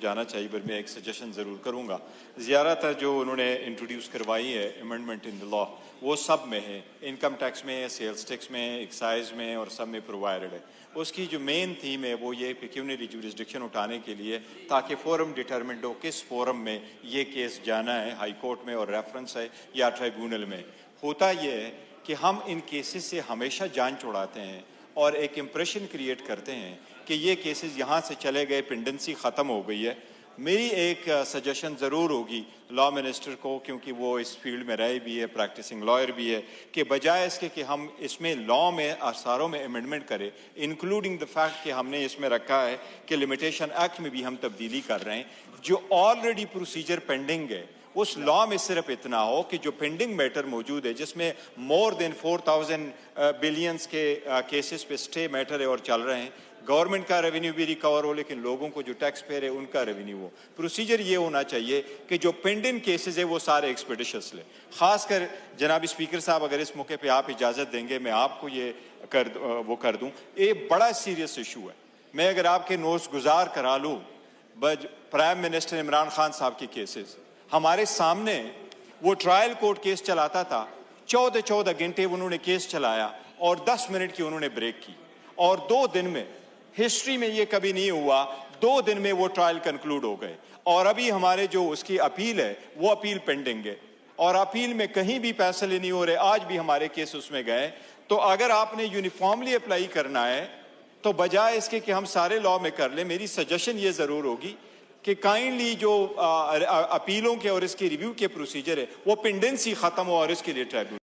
जाना चाहिए, पर मैं एक सजेशन ज़रूर करूँगा। ज़्यादातर जो उन्होंने इंट्रोड्यूस करवाई है अमेंडमेंट इन द लॉ, वो सब में है, इनकम टैक्स में, सेल्स टैक्स में, एक्साइज में और सब में प्रोवाइडेड है। उसकी जो मेन थीम है वो ये पेक्यूनियरी जुरिसडिक्शन उठाने के लिए, ताकि फोरम डिटरमिनेट हो किस फोरम में ये केस जाना है, हाई कोर्ट में और रेफरेंस है या ट्राइब्यूनल में। होता ये है कि हम इन केसेस से हमेशा जान छुड़ाते हैं और एक इम्प्रेशन क्रिएट करते हैं कि ये केसेस यहाँ से चले गए, पेंडेंसी ख़त्म हो गई है। मेरी एक सजेशन ज़रूर होगी लॉ मिनिस्टर को, क्योंकि वो इस फील्ड में रहे भी है, प्रैक्टिसिंग लॉयर भी है, कि बजाय इसके कि हम इसमें लॉ में आसारों में अमेंडमेंट करें, इंक्लूडिंग द फैक्ट कि हमने इसमें रखा है कि लिमिटेशन एक्ट में भी हम तब्दीली कर रहे हैं, जो ऑलरेडी प्रोसीजर पेंडिंग है उस लॉ में सिर्फ इतना हो कि जो पेंडिंग मैटर मौजूद है, जिसमें मोर देन 4000 बिलियंस के केसेस पे स्टे मैटर है और चल रहे हैं, गवर्नमेंट का रेवेन्यू भी रिकवर हो, लेकिन लोगों को जो टैक्स पेयर है उनका रेवेन्यू हो। प्रोसीजर ये होना चाहिए कि जो पेंडिंग केसेस है वो सारे एक्सपेडिशस ले। खासकर जनाब स्पीकर साहब, अगर इस मौके पे आप इजाज़त देंगे, मैं आपको ये कर दूं, ये बड़ा सीरियस इशू है। मैं अगर आपके नोट्स गुजार करा लूँ, प्राइम मिनिस्टर इमरान खान साहब के केसेस हमारे सामने, वो ट्रायल कोर्ट केस चलाता था, 14 घंटे उन्होंने केस चलाया और 10 मिनट की उन्होंने ब्रेक की, और 2 दिन में, हिस्ट्री में ये कभी नहीं हुआ, 2 दिन में वो ट्रायल कंक्लूड हो गए। और अभी हमारे जो उसकी अपील है वो अपील पेंडिंग है और अपील में कहीं भी फैसले नहीं हो रहे, आज भी हमारे केस उसमें गए। तो अगर आपने यूनिफॉर्मली अप्लाई करना है तो बजाय इसके कि हम सारे लॉ में कर लें, मेरी सजेशन ये ज़रूर होगी कि काइंडली जो अपीलों के और इसके रिव्यू के प्रोसीजर है वो पेंडेंसी ख़त्म हो और इसके लिए ट्राइब्यूनल